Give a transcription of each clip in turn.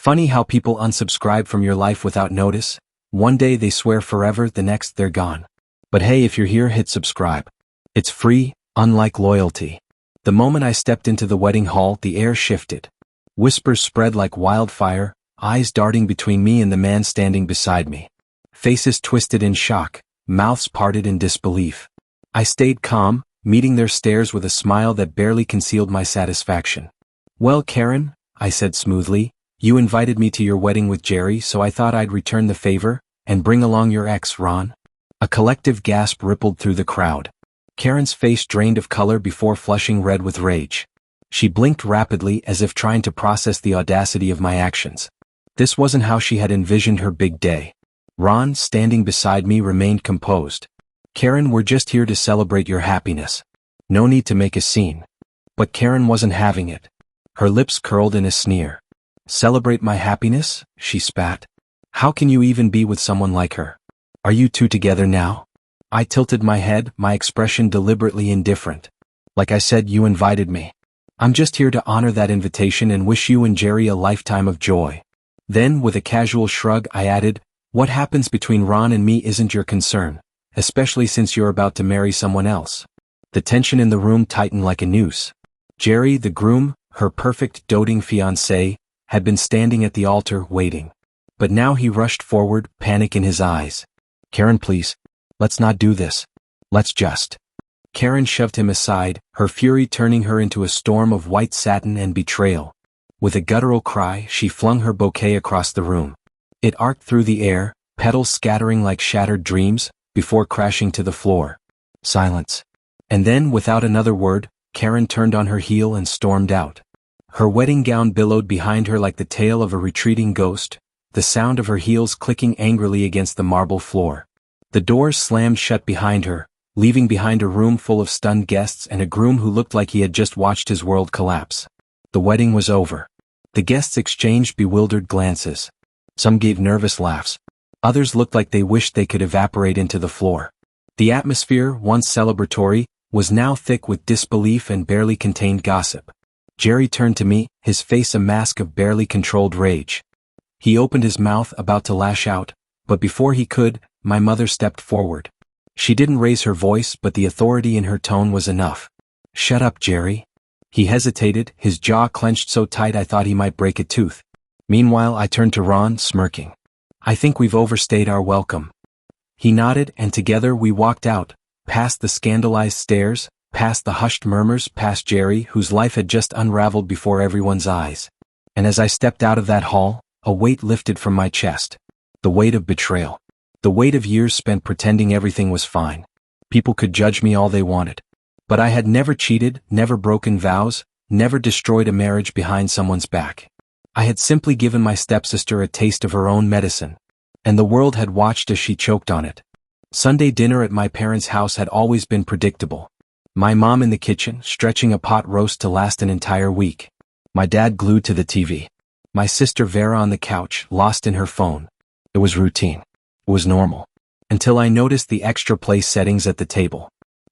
Funny how people unsubscribe from your life without notice. One day they swear forever, the next they're gone. But hey, if you're here, hit subscribe. It's free, unlike loyalty. The moment I stepped into the wedding hall, the air shifted. Whispers spread like wildfire, eyes darting between me and the man standing beside me. Faces twisted in shock, mouths parted in disbelief. I stayed calm, meeting their stares with a smile that barely concealed my satisfaction. "Well, Karen," I said smoothly, "you invited me to your wedding with Jerry, so I thought I'd return the favor and bring along your ex, Ron." A collective gasp rippled through the crowd. Karen's face drained of color before flushing red with rage. She blinked rapidly as if trying to process the audacity of my actions. This wasn't how she had envisioned her big day. Ron, standing beside me, remained composed. "Karen, we're just here to celebrate your happiness. No need to make a scene." But Karen wasn't having it. Her lips curled in a sneer. "Celebrate my happiness?" she spat. "How can you even be with someone like her? Are you two together now?" I tilted my head, my expression deliberately indifferent. "Like I said, you invited me. I'm just here to honor that invitation and wish you and Jerry a lifetime of joy." Then, with a casual shrug, I added, "What happens between Ron and me isn't your concern, especially since you're about to marry someone else." The tension in the room tightened like a noose. Jerry, the groom, her perfect, doting fiancé, had been standing at the altar, waiting. But now he rushed forward, panic in his eyes. "Karen, please. Let's not do this. Let's just." Karen shoved him aside, her fury turning her into a storm of white satin and betrayal. With a guttural cry, she flung her bouquet across the room. It arced through the air, petals scattering like shattered dreams, before crashing to the floor. Silence. And then, without another word, Karen turned on her heel and stormed out. Her wedding gown billowed behind her like the tail of a retreating ghost, the sound of her heels clicking angrily against the marble floor. The doors slammed shut behind her, leaving behind a room full of stunned guests and a groom who looked like he had just watched his world collapse. The wedding was over. The guests exchanged bewildered glances. Some gave nervous laughs. Others looked like they wished they could evaporate into the floor. The atmosphere, once celebratory, was now thick with disbelief and barely contained gossip. Jerry turned to me, his face a mask of barely controlled rage. He opened his mouth, about to lash out, but before he could, my mother stepped forward. She didn't raise her voice, but the authority in her tone was enough. "Shut up, Jerry." He hesitated, his jaw clenched so tight I thought he might break a tooth. Meanwhile, I turned to Ron, smirking. "I think we've overstayed our welcome." He nodded, and together we walked out, past the scandalized stares, past the hushed murmurs, past Jerry, whose life had just unraveled before everyone's eyes. And as I stepped out of that hall, a weight lifted from my chest. The weight of betrayal. The weight of years spent pretending everything was fine. People could judge me all they wanted. But I had never cheated, never broken vows, never destroyed a marriage behind someone's back. I had simply given my stepsister a taste of her own medicine. And the world had watched as she choked on it. Sunday dinner at my parents' house had always been predictable. My mom in the kitchen, stretching a pot roast to last an entire week. My dad glued to the TV. My sister Vera on the couch, lost in her phone. It was routine. It was normal. Until I noticed the extra place settings at the table.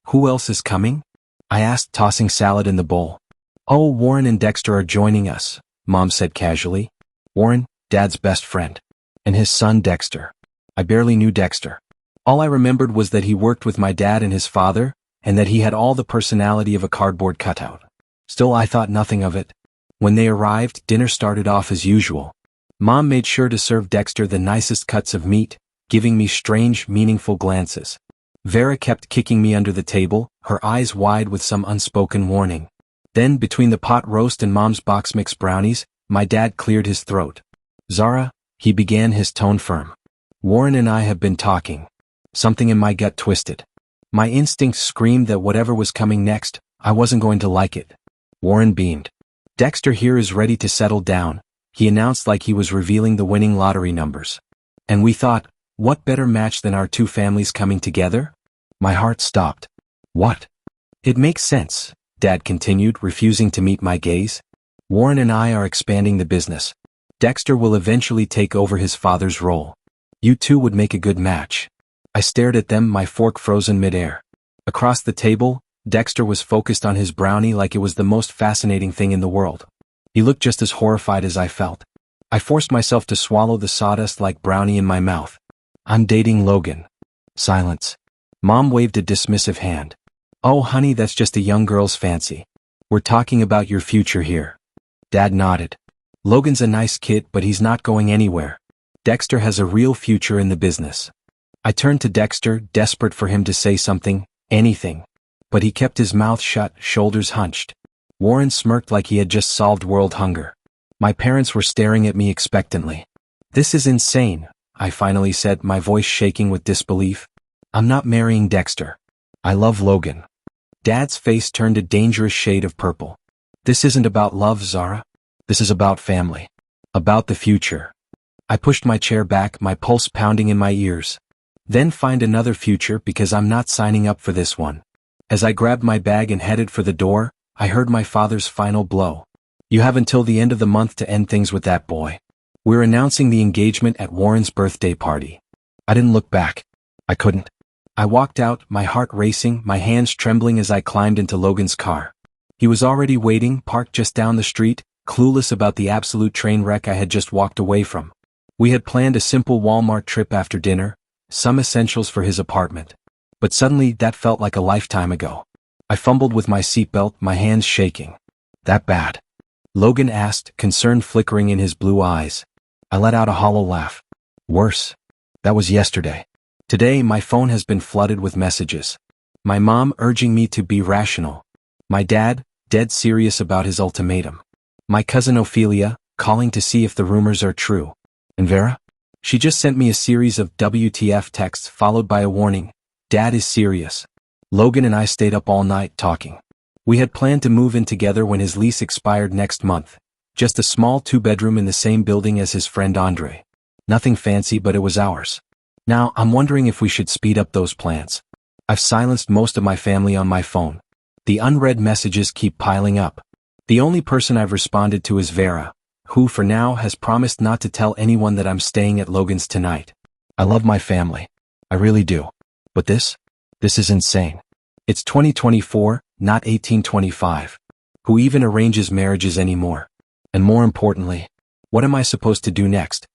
"Who else is coming?" I asked, tossing salad in the bowl. "Oh, Warren and Dexter are joining us," Mom said casually. Warren, Dad's best friend. And his son Dexter. I barely knew Dexter. All I remembered was that he worked with my dad and his father, and that he had all the personality of a cardboard cutout. Still, I thought nothing of it. When they arrived, dinner started off as usual. Mom made sure to serve Dexter the nicest cuts of meat, giving me strange, meaningful glances. Vera kept kicking me under the table, her eyes wide with some unspoken warning. Then, between the pot roast and Mom's box mix brownies, my dad cleared his throat. "Zara," he began, his tone firm. "Warren and I have been talking." Something in my gut twisted. My instincts screamed that whatever was coming next, I wasn't going to like it. Warren beamed. "Dexter here is ready to settle down," he announced like he was revealing the winning lottery numbers. And we thought, what better match than our two families coming together? My heart stopped. What? "It makes sense," Dad continued, refusing to meet my gaze. "Warren and I are expanding the business. Dexter will eventually take over his father's role. You two would make a good match." I stared at them, my fork frozen midair. Across the table, Dexter was focused on his brownie like it was the most fascinating thing in the world. He looked just as horrified as I felt. I forced myself to swallow the sawdust like brownie in my mouth. I'm dating Logan. Silence. Mom waved a dismissive hand. Oh honey, that's just a young girl's fancy. We're talking about your future here. Dad nodded. Logan's a nice kid, but he's not going anywhere. Dexter has a real future in the business. I turned to Dexter, desperate for him to say something, anything. But he kept his mouth shut, shoulders hunched. Warren smirked like he had just solved world hunger. My parents were staring at me expectantly. This is insane, I finally said, my voice shaking with disbelief. I'm not marrying Dexter. I love Logan. Dad's face turned a dangerous shade of purple. This isn't about love, Zara. This is about family. About the future. I pushed my chair back, my pulse pounding in my ears. Then find another future because I'm not signing up for this one. As I grabbed my bag and headed for the door, I heard my father's final blow. You have until the end of the month to end things with that boy. We're announcing the engagement at Warren's birthday party. I didn't look back. I couldn't. I walked out, my heart racing, my hands trembling as I climbed into Logan's car. He was already waiting, parked just down the street, clueless about the absolute train wreck I had just walked away from. We had planned a simple Walmart trip after dinner, some essentials for his apartment. But suddenly that felt like a lifetime ago. I fumbled with my seatbelt, my hands shaking. That bad? Logan asked, concern flickering in his blue eyes. I let out a hollow laugh. Worse. That was yesterday. Today my phone has been flooded with messages. My mom urging me to be rational. My dad, dead serious about his ultimatum. My cousin Ophelia, calling to see if the rumors are true. And Vera? She just sent me a series of WTF texts followed by a warning. Dad is serious. Logan and I stayed up all night talking. We had planned to move in together when his lease expired next month. Just a small 2-bedroom in the same building as his friend Andre. Nothing fancy, but it was ours. Now, I'm wondering if we should speed up those plans. I've silenced most of my family on my phone. The unread messages keep piling up. The only person I've responded to is Vera, who for now has promised not to tell anyone that I'm staying at Logan's tonight. I love my family. I really do. But this is insane. It's 2024, not 1825. Who even arranges marriages anymore? And more importantly, what am I supposed to do next?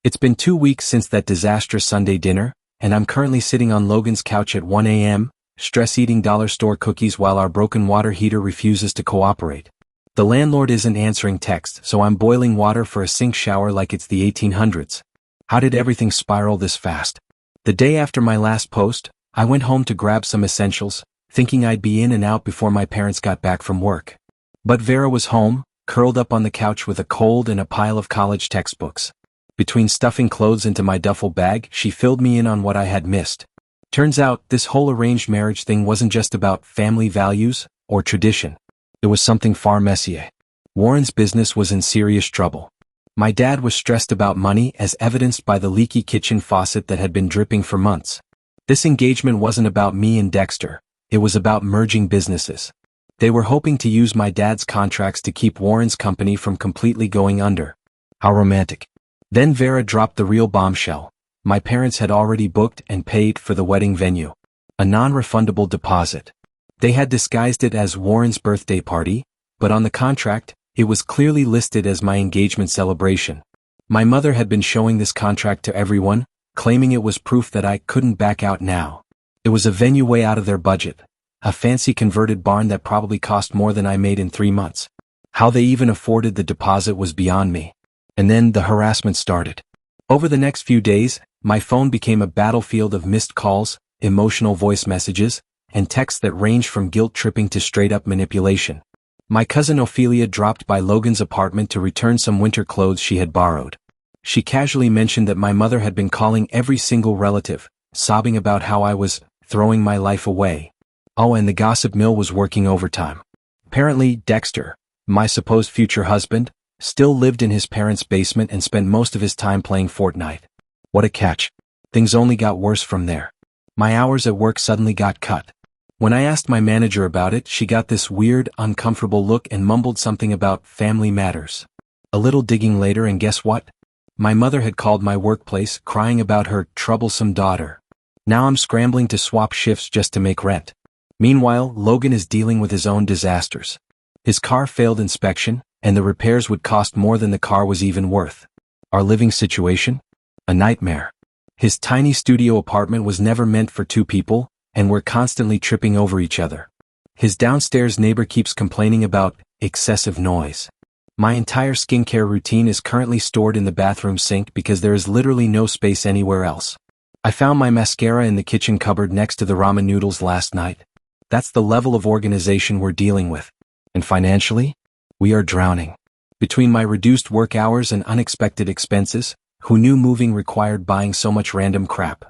It's been 2 weeks since that disastrous Sunday dinner, and I'm currently sitting on Logan's couch at 1 a.m., stress-eating dollar store cookies while our broken water heater refuses to cooperate. The landlord isn't answering texts, so I'm boiling water for a sink shower like it's the 1800s. How did everything spiral this fast? The day after my last post, I went home to grab some essentials, thinking I'd be in and out before my parents got back from work. But Vera was home, curled up on the couch with a cold and a pile of college textbooks. Between stuffing clothes into my duffel bag, she filled me in on what I had missed. Turns out, this whole arranged marriage thing wasn't just about family values or tradition. It was something far messier. Warren's business was in serious trouble. My dad was stressed about money, as evidenced by the leaky kitchen faucet that had been dripping for months. This engagement wasn't about me and Dexter. It was about merging businesses. They were hoping to use my dad's contracts to keep Warren's company from completely going under. How romantic. Then Vera dropped the real bombshell. My parents had already booked and paid for the wedding venue. A non-refundable deposit. They had disguised it as Warren's birthday party, but on the contract, it was clearly listed as my engagement celebration. My mother had been showing this contract to everyone, claiming it was proof that I couldn't back out now. It was a venue way out of their budget. A fancy converted barn that probably cost more than I made in 3 months. How they even afforded the deposit was beyond me. And then the harassment started. Over the next few days, my phone became a battlefield of missed calls, emotional voice messages, and texts that ranged from guilt-tripping to straight-up manipulation. My cousin Ophelia dropped by Logan's apartment to return some winter clothes she had borrowed. She casually mentioned that my mother had been calling every single relative, sobbing about how I was throwing my life away. Oh, and the gossip mill was working overtime. Apparently, Dexter, my supposed future husband, still lived in his parents' basement and spent most of his time playing Fortnite. What a catch. Things only got worse from there. My hours at work suddenly got cut. When I asked my manager about it, she got this weird, uncomfortable look and mumbled something about family matters. A little digging later, and guess what? My mother had called my workplace, crying about her troublesome daughter. Now I'm scrambling to swap shifts just to make rent. Meanwhile, Logan is dealing with his own disasters. His car failed inspection, and the repairs would cost more than the car was even worth. Our living situation? A nightmare. His tiny studio apartment was never meant for two people, and we're constantly tripping over each other. His downstairs neighbor keeps complaining about excessive noise. My entire skincare routine is currently stored in the bathroom sink because there is literally no space anywhere else. I found my mascara in the kitchen cupboard next to the ramen noodles last night. That's the level of organization we're dealing with. And financially? We are drowning. Between my reduced work hours and unexpected expenses, who knew moving required buying so much random crap?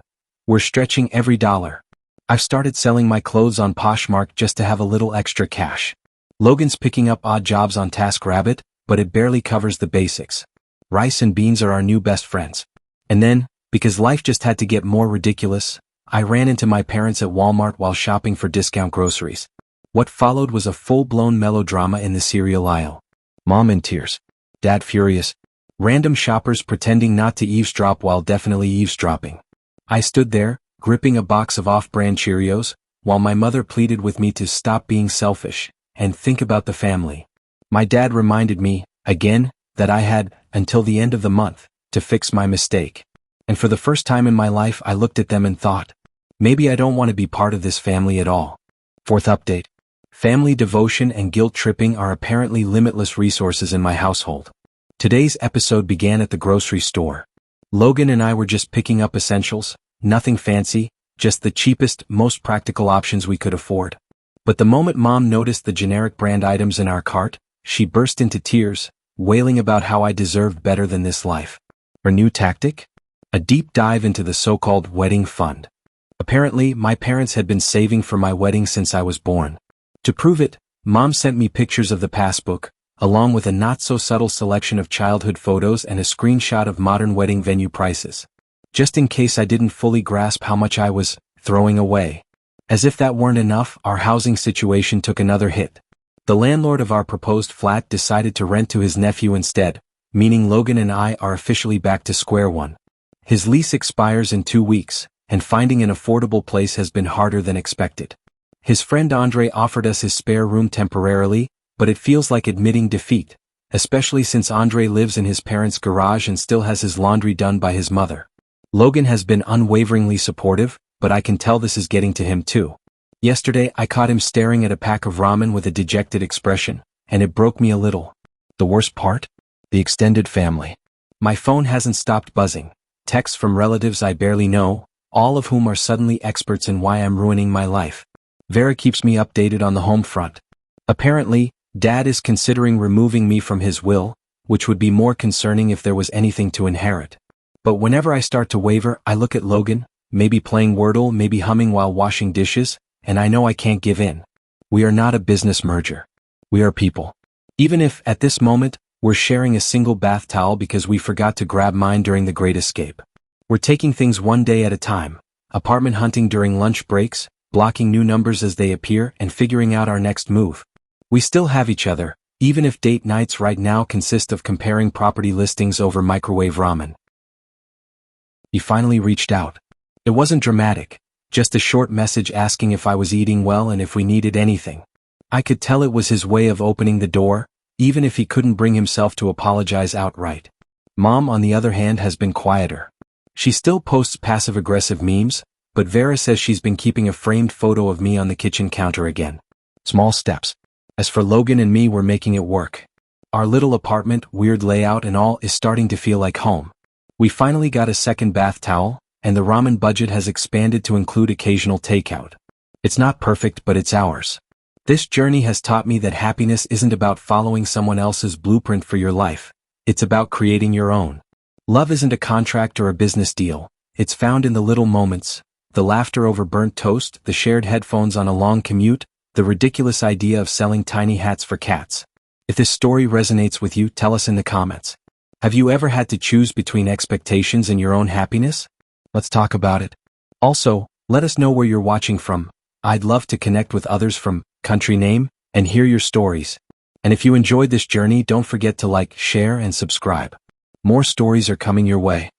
We're stretching every dollar. I've started selling my clothes on Poshmark just to have a little extra cash. Logan's picking up odd jobs on TaskRabbit, but it barely covers the basics. Rice and beans are our new best friends. And then, because life just had to get more ridiculous, I ran into my parents at Walmart while shopping for discount groceries. What followed was a full-blown melodrama in the cereal aisle. Mom in tears. Dad furious. Random shoppers pretending not to eavesdrop while definitely eavesdropping. I stood there, gripping a box of off-brand Cheerios, while my mother pleaded with me to stop being selfish and think about the family. My dad reminded me, again, that I had, until the end of the month, to fix my mistake. And for the first time in my life I looked at them and thought, maybe I don't want to be part of this family at all. Fourth update. Family devotion and guilt tripping are apparently limitless resources in my household. Today's episode began at the grocery store. Logan and I were just picking up essentials, nothing fancy, just the cheapest, most practical options we could afford. But the moment Mom noticed the generic brand items in our cart, she burst into tears, wailing about how I deserved better than this life. Her new tactic? A deep dive into the so-called wedding fund. Apparently, my parents had been saving for my wedding since I was born. To prove it, Mom sent me pictures of the passbook, along with a not-so-subtle selection of childhood photos and a screenshot of modern wedding venue prices. Just in case I didn't fully grasp how much I was throwing away. As if that weren't enough, our housing situation took another hit. The landlord of our proposed flat decided to rent to his nephew instead, meaning Logan and I are officially back to square one. His lease expires in 2 weeks, and finding an affordable place has been harder than expected. His friend Andre offered us his spare room temporarily, but it feels like admitting defeat, especially since Andre lives in his parents' garage and still has his laundry done by his mother. Logan has been unwaveringly supportive, but I can tell this is getting to him too. Yesterday I caught him staring at a pack of ramen with a dejected expression, and it broke me a little. The worst part? The extended family. My phone hasn't stopped buzzing. Texts from relatives I barely know, all of whom are suddenly experts in why I'm ruining my life. Vera keeps me updated on the home front. Apparently, Dad is considering removing me from his will, which would be more concerning if there was anything to inherit. But whenever I start to waver, I look at Logan, maybe playing Wordle, maybe humming while washing dishes, and I know I can't give in. We are not a business merger. We are people. Even if, at this moment, we're sharing a single bath towel because we forgot to grab mine during the Great Escape. We're taking things one day at a time, apartment hunting during lunch breaks, blocking new numbers as they appear, and figuring out our next move. We still have each other, even if date nights right now consist of comparing property listings over microwave ramen. He finally reached out. It wasn't dramatic, just a short message asking if I was eating well and if we needed anything. I could tell it was his way of opening the door, even if he couldn't bring himself to apologize outright. Mom, on the other hand, has been quieter. She still posts passive-aggressive memes, but Vera says she's been keeping a framed photo of me on the kitchen counter again. Small steps. As for Logan and me, we're making it work. Our little apartment, weird layout and all, is starting to feel like home. We finally got a second bath towel, and the ramen budget has expanded to include occasional takeout. It's not perfect, but it's ours. This journey has taught me that happiness isn't about following someone else's blueprint for your life. It's about creating your own. Love isn't a contract or a business deal. It's found in the little moments, the laughter over burnt toast, the shared headphones on a long commute, the ridiculous idea of selling tiny hats for cats. If this story resonates with you, tell us in the comments. Have you ever had to choose between expectations and your own happiness? Let's talk about it. Also, let us know where you're watching from. I'd love to connect with others from country name and hear your stories. And if you enjoyed this journey, don't forget to like, share, and subscribe. More stories are coming your way.